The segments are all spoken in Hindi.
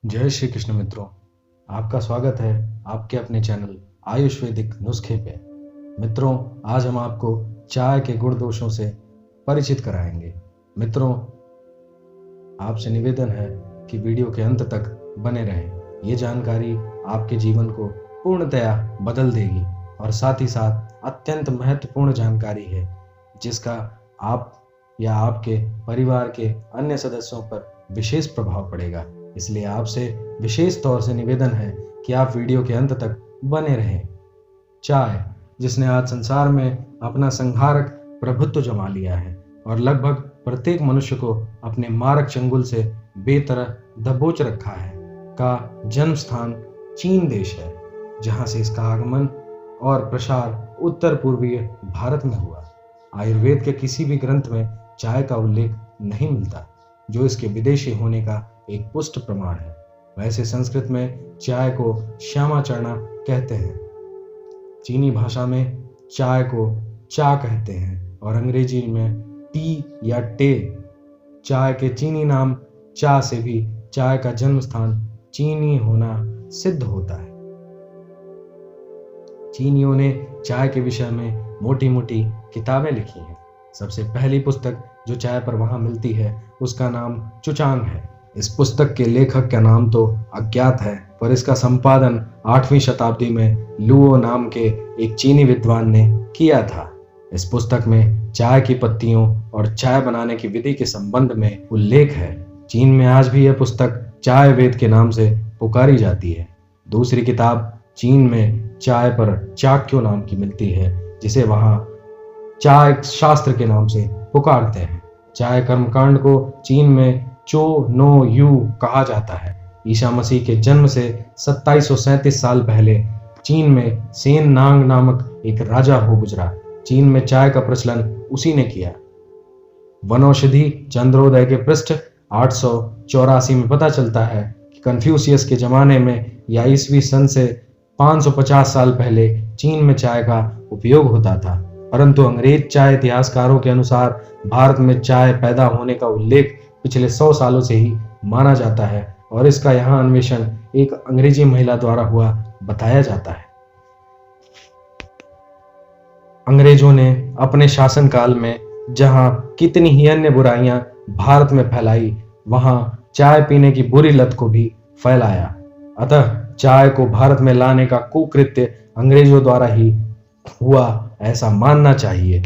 जय श्री कृष्ण मित्रों। आपका स्वागत है आपके अपने चैनल आयुष वैदिक नुस्खे पे। मित्रों, आज हम आपको चाय के गुण दोषों से परिचित कराएंगे। मित्रों, आपसे निवेदन है कि वीडियो के अंत तक बने रहें। ये जानकारी आपके जीवन को पूर्णतया बदल देगी और साथ ही साथ अत्यंत महत्वपूर्ण जानकारी है जिसका आप या आपके परिवार के अन्य सदस्यों पर विशेष प्रभाव पड़ेगा। इसलिए आपसे विशेष तौर से निवेदन है कि आप वीडियो के अंत तक बने रहें। चाय, जिसने आज संसार में अपना संहारक प्रभुत्व जमा लिया है और लगभग प्रत्येक मनुष्य को अपने मारक चंगुल से बेतरह दबोच रखा है, का जन्म स्थान चीन देश है, जहां से इसका आगमन और प्रसार उत्तर पूर्वीय भारत में हुआ। आयुर्वेद के किसी भी ग्रंथ में चाय का उल्लेख नहीं मिलता, जो इसके विदेशी होने का एक पुष्ट प्रमाण है। वैसे संस्कृत में चाय को श्यामाचरणा कहते हैं, चीनी भाषा में चाय को चा कहते हैं और अंग्रेजी में टी या टे। चाय के चीनी नाम चा से भी चाय का जन्म स्थान चीनी होना सिद्ध होता है। चीनियों ने चाय के विषय में मोटी मोटी किताबें लिखी हैं। सबसे पहली पुस्तक जो चाय पर वहां मिलती है उसका नाम चुचांग है। इस पुस्तक के लेखक का नाम तो अज्ञात है, पर इसका संपादन 8वीं शताब्दी में लुओ नाम के एक चीनी विद्वान ने किया था। इस पुस्तक में चाय की पत्तियों और चाय बनाने की विधि के संबंध में उल्लेख है। चीन में आज भी यह पुस्तक चाय वेद के नाम से पुकारी जाती है। दूसरी किताब चीन में चाय पर चाक्यो नाम की मिलती है, जिसे वहां चाय शास्त्र के नाम से पुकारते हैं। चाय कर्मकांड को चीन में चो नो यू कहा जाता है। ईसा मसीह के जन्म से 2737 साल पहले चीन में सेन नांग नामक एक राजा हो गुजरा। चीन में चाय का प्रचलन उसी ने किया। वनौषधि चंद्रोदय के पृष्ठ 884 में पता चलता है कि कन्फ्यूशियस के जमाने में या ईसवी सन से 550 साल पहले चीन में चाय का उपयोग होता था, परंतु अंग्रेज चाय इतिहासकारों के अनुसार भारत में चाय पैदा होने का उल्लेख पिछले 100 सालों से ही माना जाता है और इसका यहाँ अन्वेषण एक अंग्रेजी महिला द्वारा हुआ बताया जाता है। अंग्रेजों ने अपने शासनकाल में जहां कितनी ही अन्य बुराइयां भारत में फैलाई, वहां चाय पीने की बुरी लत को भी फैलाया। अतः चाय को भारत में लाने का कुकृत्य अंग्रेजों द्वारा ही हुआ, ऐसा मानना चाहिए।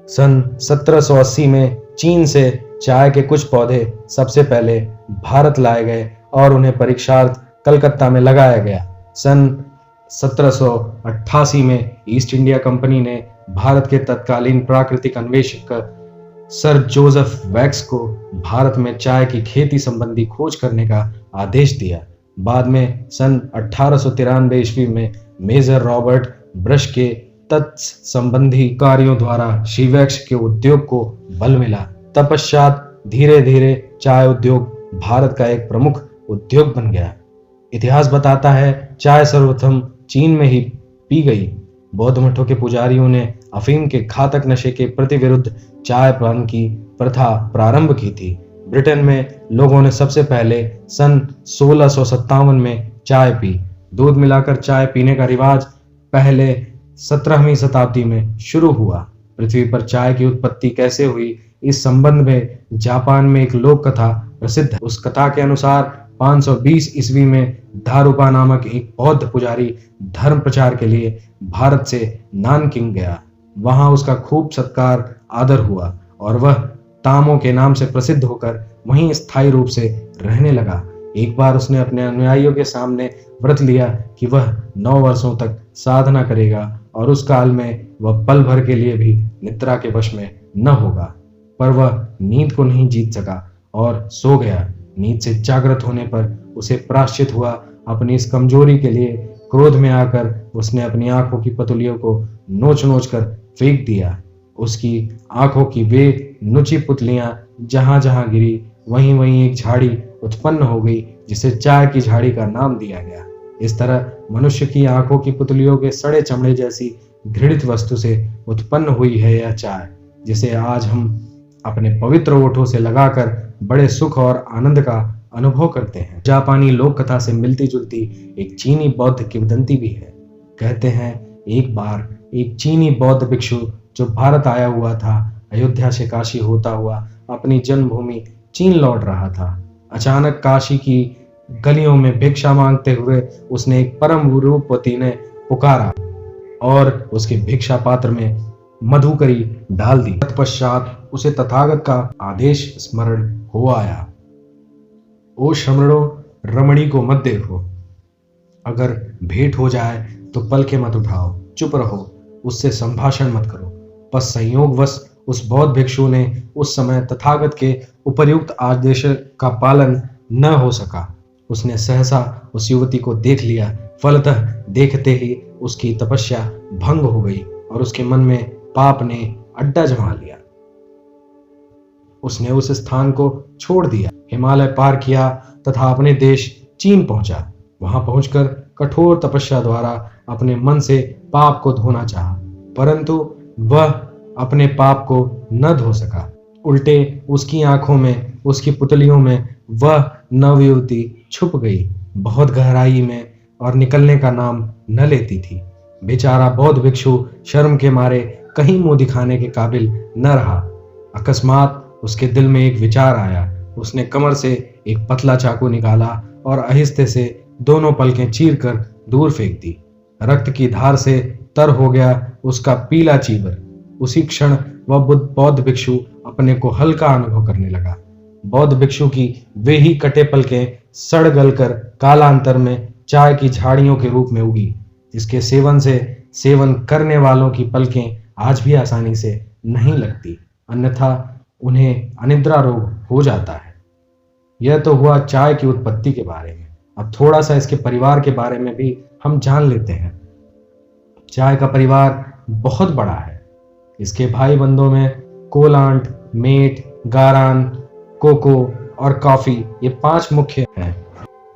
सन 1780 में चीन से चाय के कुछ पौधे सबसे पहले भारत लाए गए और उन्हें परीक्षार्थ कलकत्ता में लगाया गया। सन 1788 में ईस्ट इंडिया कंपनी ने भारत के तत्कालीन प्राकृतिक अन्वेषक सर जोसेफ वैक्स को भारत में चाय की खेती संबंधी खोज करने का आदेश दिया। बाद में सन 1893 ईस्वी में मेजर रॉबर्ट ब्रश के तत्संबंधी कार्यों द्वारा श्रीवैक्स के उद्योग को बल मिला। तत्पश्चात धीरे धीरे चाय उद्योग भारत का एक प्रमुख उद्योग बन गया। इतिहास बताता है चाय सर्वप्रथम चीन में ही पी गई। बौद्ध मठों के पुजारियों ने अफीम के घातक नशे के प्रति विरुद्ध चाय पान की प्रथा प्रारंभ की थी। ब्रिटेन में लोगों ने सबसे पहले सन 1657 में चाय पी। दूध मिलाकर चाय पीने का रिवाज पहले 17वीं शताब्दी में शुरू हुआ। पृथ्वी पर चाय की उत्पत्ति कैसे हुई, इस संबंध में जापान में एक लोक कथा प्रसिद्ध है। उस कथा के अनुसार 520 ईस्वी में धारुपा नामक एक बौद्ध पुजारी धर्म प्रचार के लिए भारत से नानकिंग गया। वहां उसका खूब सत्कार आदर हुआ और वह तामो के नाम से प्रसिद्ध होकर वहीं स्थायी रूप से रहने लगा। एक बार उसने अपने अनुयायियों के सामने व्रत लिया कि वह 9 वर्षों तक साधना करेगा और उस काल में वह पल भर के लिए भी निद्रा के वश में न होगा। पर वह नींद को नहीं जीत सका और सो गया। नींद से जागृत होने पर उसे प्रायश्चित हुआ। अपनी इस कमजोरी के लिए क्रोध में आकर उसने अपनी आंखों की पतुलियों को नोच नोच कर फेंक दिया। उसकी आंखों की वे नुची पुतलियां जहां जहां गिरी, वहीं वहीं एक झाड़ी उत्पन्न हो गई, जिसे चाय की झाड़ी का नाम दिया गया। इस तरह मनुष्य की आंखों की पुतलियों के सड़े चमड़े जैसी घृणित वस्तु से उत्पन्न हुई है यह चाय, जिसे आज हम अपने पवित्र ओठों से लगाकर बड़े सुख और आनंद का अनुभव करते हैं। जापानी लोक कथा से मिलती जुलती एक चीनी बौद्ध किंवदंती भी है। कहते हैं एक बार एक चीनी बौद्ध भिक्षु जो भारत आया हुआ था, अयोध्या से काशी होता हुआ अपनी जन्मभूमि चीन लौट रहा था। अचानक काशी की गलियों में भिक्षा मांगते हुए उसने एक परम रूपवती ने पुकारा और उसके भिक्षा पात्र में मधुकरी डाल दी। तत्पश्चात उसे तथागत का आदेश स्मरण हो आया, ओ श्रमणों, रमणी को मत देखो, अगर भेंट हो जाए तो पलके मत उठाओ, चुप रहो, उससे संभाषण मत करो। बस संयोगवश उस बौद्ध भिक्षु ने उस समय तथागत के उपर्युक्त आदेश का पालन न हो सका। उसने सहसा उस युवती को देख लिया। फलतः देखते ही उसकी तपस्या भंग हो गई और उसके मन में पाप ने अड्डा जमा लिया। उसने उस स्थान को छोड़ दिया, हिमालय पार किया तथा अपने देश चीन पहुंचा। वहां पहुंचकर कठोर तपस्या द्वारा अपने मन से पाप को धोना चाहा, परंतु वह अपने पाप को न धो सका। उल्टे उसकी आंखों में, उसकी पुतलियों में वह नवयुवती छुप गई, बहुत गहराई में, और निकलने का नाम न लेती थी। बेचारा बौद्ध भिक्षु शर्म के मारे कहीं मुंह दिखाने के काबिल न रहा। अकस्मात उसके दिल में एक विचार आया। उसने कमर से एक पतला चाकू निकाला और आहिस्ते से दोनों पलकें चीरकर दूर फेंक दी। रक्त की धार से तर हो गया उसका पीला चीवर। उसी क्षण वह बौद्ध भिक्षु अपने को हल्का अनुभव करने लगा। बौद्ध भिक्षु की वे ही कटे पलकें सड़ गलकर कालांतर में चाय की झाड़ियों के रूप में उगी, जिसके सेवन करने वालों की पलकें आज भी आसानी से नहीं लगती, अन्यथा उन्हें अनिद्रा रोग हो जाता है। यह तो हुआ चाय की उत्पत्ति के बारे में। अब थोड़ा सा इसके परिवार के बारे में भी हम जान लेते हैं। चाय का परिवार बहुत बड़ा है। इसके भाई बंधों में कोलांट, मेट, गारान, कोको और कॉफी, ये 5 मुख्य हैं।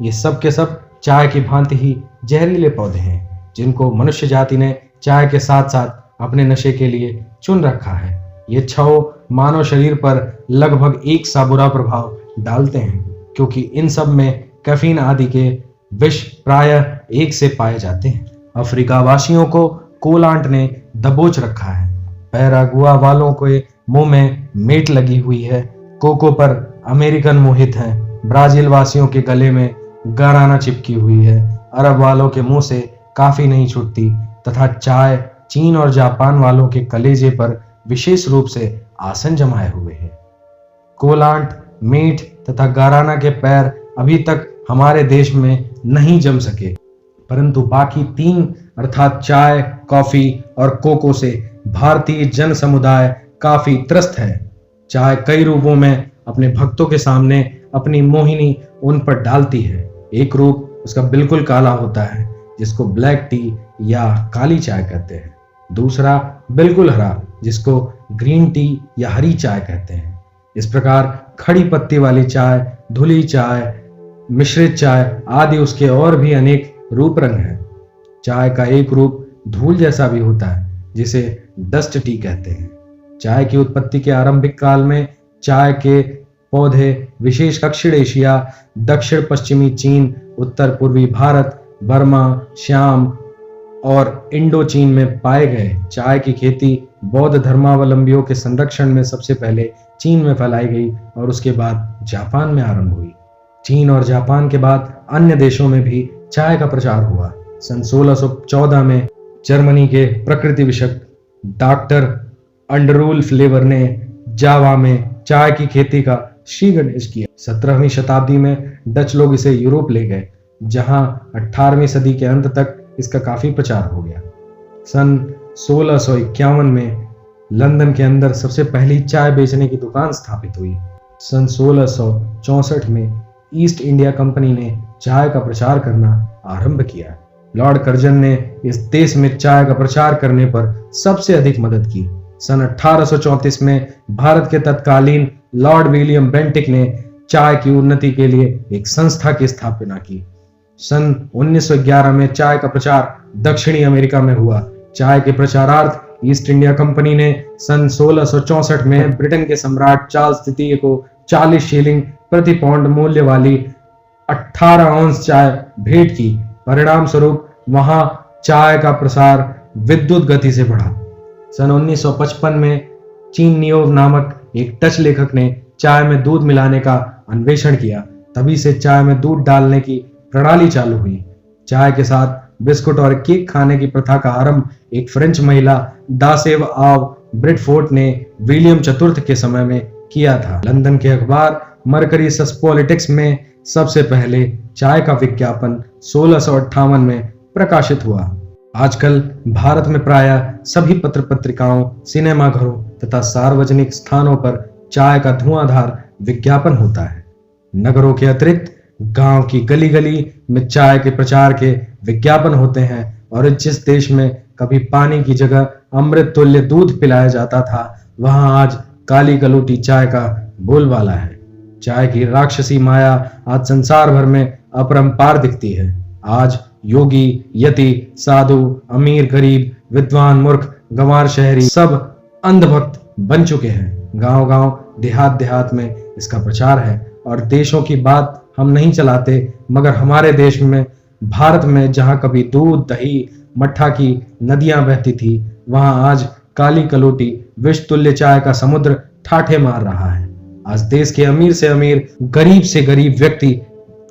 ये सब के सब चाय की भांति ही जहरीले पौधे हैं, जिनको मनुष्य जाति ने चाय के साथ साथ अपने नशे के लिए चुन रखा है। ये 6 मानव शरीर पर लगभग एक सा बुरा प्रभाव डालते हैं, क्योंकि इन सब में कैफीन आदि के विष प्रायः एक से पाए जाते हैं। अफ्रीका वासियों को कोलांट ने दबोच रखा है। पैरागुआ वालों के मुंह में मेट लगी हुई है। कोको पर अमेरिकन मोहित हैं। ब्राजील वासियों के गले में गाराना चिपकी हुई है। अरब वालों के मुंह से काफी नहीं छूटती, तथा चाय चीन और जापान वालों के कलेजे पर विशेष रूप से आसन जमाए हुए है। कोलांट, मीठ तथा गाराना के पैर अभी तक हमारे देश में नहीं जम सके, परंतु बाकी 3 अर्थात चाय, कॉफी और कोको से भारतीय जन समुदाय काफी त्रस्त है। चाय कई रूपों में अपने भक्तों के सामने अपनी मोहिनी उन पर डालती है। एक रूप उसका बिल्कुल काला होता है, जिसको ब्लैक टी या काली चाय कहते हैं। दूसरा बिल्कुल हरा, जिसको ग्रीन टी या हरी चाय कहते हैं। इस प्रकार खड़ी पत्ती वाली चाय, धुली चाय, मिश्रित चाय आदि उसके और भी अनेक रूप रंग हैं। चाय का एक रूप धूल जैसा भी होता है, जिसे डस्ट टी कहते हैं। चाय की उत्पत्ति के आरंभिक काल में चाय के पौधे विशेष दक्षिण एशिया, दक्षिण पश्चिमी चीन, उत्तर पूर्वी भारत, बर्मा, श्याम और इंडो चीन में पाए गए। चाय की खेती बौद्ध धर्मावलंबियों के संरक्षण में सबसे पहले चीन में फैलाई गई और उसके बाद जापान में आरंभ हुई। चीन और जापान के बाद अन्य देशों में भी चाय का प्रचार हुआ। सन 1614 में जर्मनी के प्रकृति विशक डॉक्टर अंडरूल फ्लेवर ने जावा में चाय की खेती का श्री गणेश किया। 17वीं शताब्दी में डच लोग इसे यूरोप ले गए, जहां 18वीं सदी के अंत तक इसका काफी प्रचार हो गया। सन 1651 में लंदन के अंदर सबसे पहली चाय बेचने की दुकान स्थापित हुई। सन 1664 में ईस्ट इंडिया कंपनी ने चाय का प्रचार करना आरंभ किया। लॉर्ड कर्जन ने इस देश में चाय का प्रचार करने पर सबसे अधिक मदद की। सन 1834 में भारत के तत्कालीन लॉर्ड विलियम बेंटिक ने चाय की उन्नति के लिए एक संस्था की स्थापना की। सन 1911 में चाय का प्रचार दक्षिणी अमेरिका में हुआ। चाय के प्रचारार्थ ईस्ट इंडिया कंपनी ने सन 1664 में ब्रिटेन के सम्राट चार्ल्स द्वितीय को 40 शीलिंग प्रति पाउंड मूल्य वाली 18 औंस चाय भेंट की। परिणाम स्वरूप वहां चाय का प्रसार विद्युत गति से बढ़ा। सन 1955 में चीन नियोव नामक एक डच लेखक ने चाय में दूध मिलाने का अन्वेषण किया। तभी से चाय में दूध डालने की प्रणाली चालू हुई। चाय के साथ बिस्कुट और केक खाने की प्रथा का आरंभ एक फ्रेंच महिला दासेव आव ब्रिटफोर्ट ने विलियम चतुर्थ के समय में किया था। लंदन के अखबार मरकरी सस्पोलिटिक्स में सबसे पहले चाय का विज्ञापन 1658 में प्रकाशित हुआ। आजकल भारत में प्रायः सभी पत्र पत्रिकाओं, सिनेमाघरों तथा सार्वजनिक स्थानों पर चाय का धुआंधार विज्ञापन होता है। नगरों के अतिरिक्त गांव की गली गली में चाय के प्रचार के विज्ञापन होते हैं और जिस देश में कभी पानी की जगह अमृत तुल्य दूध पिलाया जाता था, वहां आज काली कलौटी चाय का बोलबाला है। चाय की राक्षसी माया आज संसार भर में अपरंपार दिखती है। आज योगी, यति, साधु, अमीर, गरीब, विद्वान, मूर्ख, गंवार, शहरी सब अंधभक्त बन चुके हैं। गांव गांव, देहात देहात में इसका प्रचार है। और देशों की बात हम नहीं चलाते, मगर हमारे देश में, भारत में, जहां कभी दूध, दही, मट्ठा की नदियां बहती थी, वहां आज काली कलौटी विष तुल्य चाय का समुद्र ठाठे मार रहा है। आज देश के अमीर से अमीर, गरीब से गरीब व्यक्ति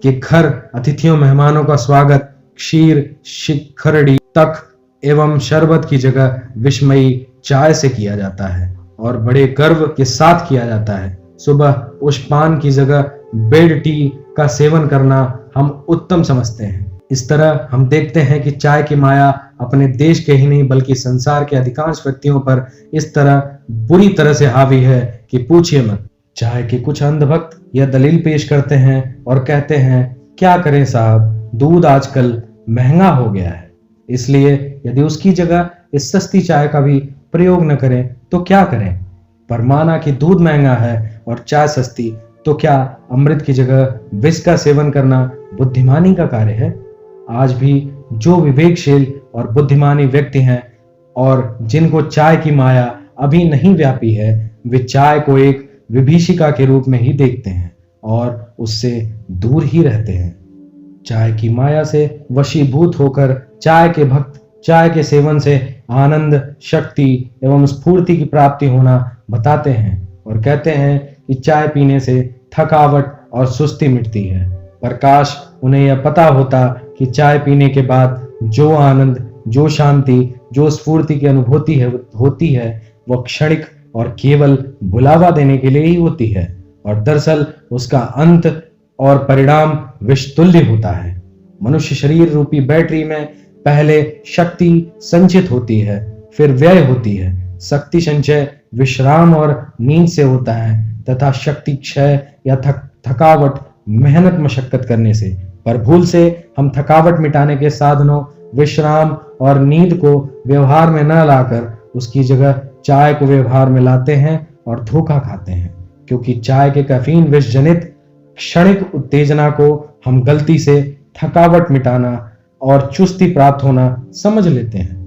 के घर अतिथियों, मेहमानों का स्वागत क्षीर, शिखरड़ी, तक एवं शरबत की जगह विषमयी चाय से किया जाता है और बड़े गर्व के साथ किया जाता है। सुबह उष्पान की जगह बेड टी का सेवन करना हम उत्तम समझते हैं। इस तरह हम देखते हैं कि चाय की माया अपने देश के ही नहीं बल्कि संसार के अधिकांश व्यक्तियों पर इस तरह बुरी तरह से हावी है कि पूछिए मत। चाय के कुछ अंधभक्त यह दलील पेश करते हैं और कहते हैं, क्या करें साहब, दूध आजकल महंगा हो गया है, इसलिए यदि उसकी जगह इस सस्ती चाय का भी प्रयोग न करें तो क्या करें। पर माना कि दूध महंगा है और चाय सस्ती, तो क्या अमृत की जगह विष का सेवन करना बुद्धिमानी का कार्य है? आज भी जो विवेकशील और बुद्धिमानी व्यक्ति हैं और जिनको चाय की माया अभी नहीं व्यापी है, वे चाय को एक विभीषिका के रूप में ही देखते हैं और उससे दूर ही रहते हैं। चाय की माया से वशीभूत होकर चाय के भक्त चाय के सेवन से आनंद, शक्ति एवं स्फूर्ति की प्राप्ति होना बताते हैं और कहते हैं कि चाय पीने से थकावट और सुस्ती मिटती है। पर काश उन्हें यह पता होता कि चाय पीने के बाद जो आनंद, जो शांति, जो स्फूर्ति की अनुभूति होती है वह क्षणिक और केवल बुलावा देने के लिए ही होती है और दरअसल उसका अंत और परिणाम विषतुल्य होता है। मनुष्य शरीर रूपी बैटरी में पहले शक्ति संचित होती है, फिर व्यय होती है। शक्ति संचय विश्राम और नींद से होता है तथा शक्ति क्षय या थकावट मेहनत मशक्कत करने से। पर भूल से हम थकावट मिटाने के साधनों विश्राम और नींद को व्यवहार में न लाकर उसकी जगह चाय को व्यवहार में लाते हैं और धोखा खाते हैं, क्योंकि चाय के कैफीन विष जनित क्षणिक उत्तेजना को हम गलती से थकावट मिटाना और चुस्ती प्राप्त होना समझ लेते हैं।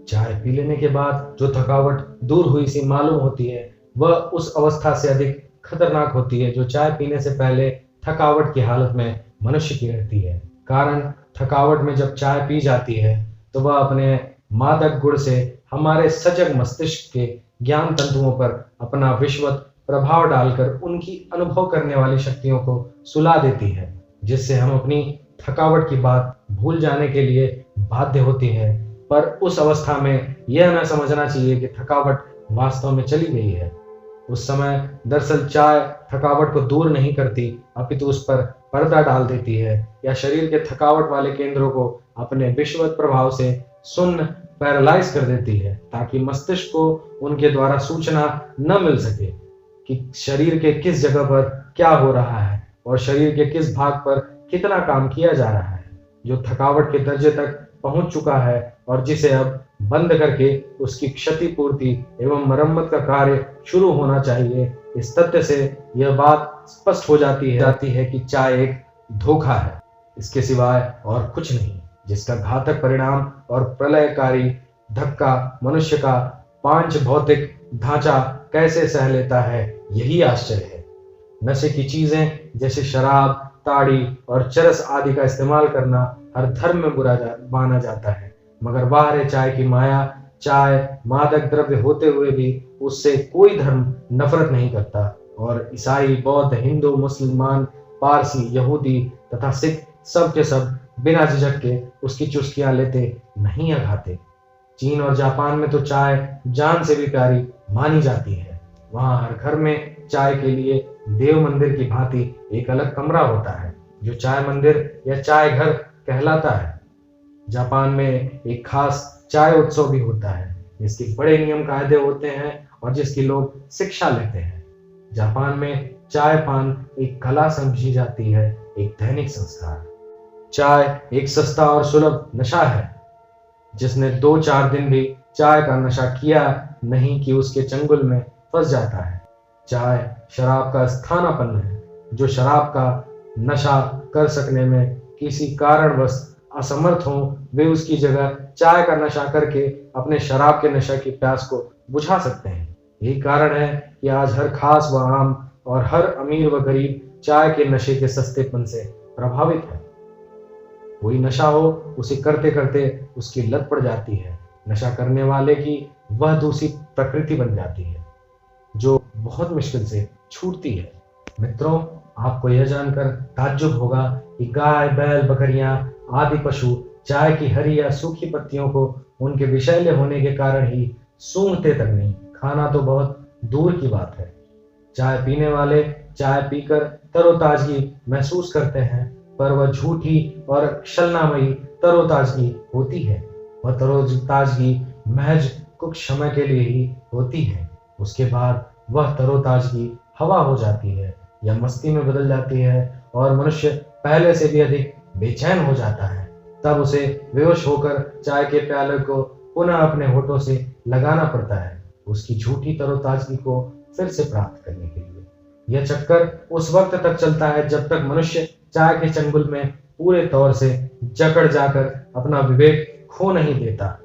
चाय पी लेने के बाद जो थकावट दूर हुई सी मालूम होती है, वह उस अवस्था से अधिक खतरनाक होती है जो चाय पीने से पहले थकावट की हालत में मनुष्य की रहती है। कारण थकावट में जब चाय पी जाती है तो वह अपने मादक गुण से हमारे सजग मस्तिष्क के ज्ञान तंतुओं पर अपना विश्वत प्रभाव डालकर उनकी अनुभव करने वाली शक्तियों को सुला देती है, जिससे हम अपनी थकावट की बात भूल जाने के लिए बाध्य होती है। पर उस अवस्था में यह न समझना चाहिए कि थकावट वास्तव में चली गई है। उस समय दरअसल चाय थकावट को दूर नहीं करती, अपितु उस पर पर्दा डाल देती है या शरीर के थकावट वाले केंद्रों को अपने विश्वत प्रभाव से सुन्न पैरालाइज कर देती है, ताकि मस्तिष्क को उनके द्वारा सूचना न मिल सके कि शरीर के किस जगह पर क्या हो रहा है और शरीर के किस भाग पर कितना काम किया जा रहा है। जो थकावट के दर्जे तक पहुंच चुका है और जिसे अब बंद करके उसकी क्षतिपूर्ति एवं मरम्मत का कार्य शुरू होना चाहिए, इस तथ्य से यह बात स्पष्ट हो जाती है कि चाय एक धोखा है, इसके सिवाय और कुछ नहीं, जिसका घातक परिणाम और प्रलयकारी धक्का मनुष्य का पांच भौतिक ढांचा कैसे सह लेता है, यही आश्चर्य है। नशे की चीजें जैसे शराब, ताड़ी और चरस आदि का इस्तेमाल करना हर धर्म में बुरा माना जाता है, मगर बाहर है चाय की माया। चाय मादक द्रव्य होते हुए भी उससे कोई धर्म नफरत नहीं करता, और ईसाई, बौद्ध, हिंदू, मुसलमान, पारसी, यहूदी तथा सिख सब के सब बिना झिझक के उसकी चुस्कियां लेते नहीं या खाते। चीन और जापान में तो चाय जान से भी प्यारी मानी जाती है। वहां हर घर में चाय के लिए देव मंदिर की भांति एक अलग कमरा होता है, जो चाय मंदिर या चाय घर कहलाता है। जापान में एक खास चाय उत्सव भी होता है, जिसके बड़े नियम कायदे होते हैं और जिसकी लोग शिक्षा लेते हैं। जापान में चाय पान एक कला समझी जाती है, एक दैनिक संस्कार। चाय एक सस्ता और सुलभ नशा है। जिसने 2-4 दिन भी चाय का नशा किया नहीं कि उसके चंगुल में फंस जाता है। चाय शराब का स्थानापन्न है। जो शराब का नशा कर सकने में किसी कारणवश असमर्थ हो, वे उसकी जगह चाय का नशा करके अपने शराब के नशा की प्यास को बुझा सकते हैं। यही कारण है कि आज हर खास व आम और हर अमीर व गरीब चाय के नशे के सस्तेपन से प्रभावित है। कोई नशा हो, उसे करते करते उसकी लत पड़ जाती है। नशा करने वाले की वह दूसरी प्रकृति बन जाती है, जो बहुत मुश्किल से छूटती है। मित्रों, आपको यह जानकर ताज्जुब होगा कि गाय, बैल, बकरियां आदि पशु चाय की हरी या सूखी पत्तियों को उनके विषैले होने के कारण ही सूंघते तक नहीं, खाना तो बहुत दूर की बात है। चाय पीने वाले चाय पीकर तरोताजगी महसूस करते हैं, पर वह झूठी और छलनामयी तरोताजगी होती है। वह तरोताजगी महज कुछ समय के लिए ही होती है। उसके बाद वह तरोताजगी हवा हो जाती है या मस्ती में बदल जाती है, और मनुष्य पहले से भी अधिक बेचैन हो जाता है। तब उसे बेहोश होकर चाय के प्याले को पुनः अपने होठों से लगाना पड़ता है, उसकी झूठी तरोताजगी को फिर से प्राप्त करने के लिए। यह चक्कर उस वक्त तक चलता है जब तक मनुष्य चाय के चंगुल में पूरे तौर से जकड़ जाकर अपना विवेक खो नहीं देता,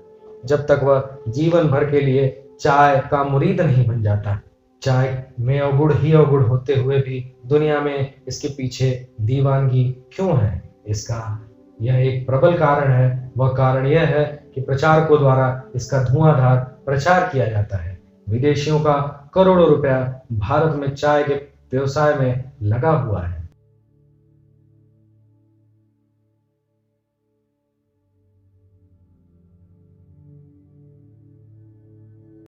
जब तक वह जीवन भर के लिए चाय का मुरीद नहीं बन जाता। चाय में अवगुण ही अवगुण होते हुए भी दुनिया में इसके पीछे दीवानगी क्यों है? इसका यह एक प्रबल कारण है। वह कारण यह है कि प्रचारकों द्वारा इसका धुआंधार प्रचार किया जाता है। विदेशियों का करोड़ों रुपया भारत में चाय के व्यवसाय में लगा हुआ है।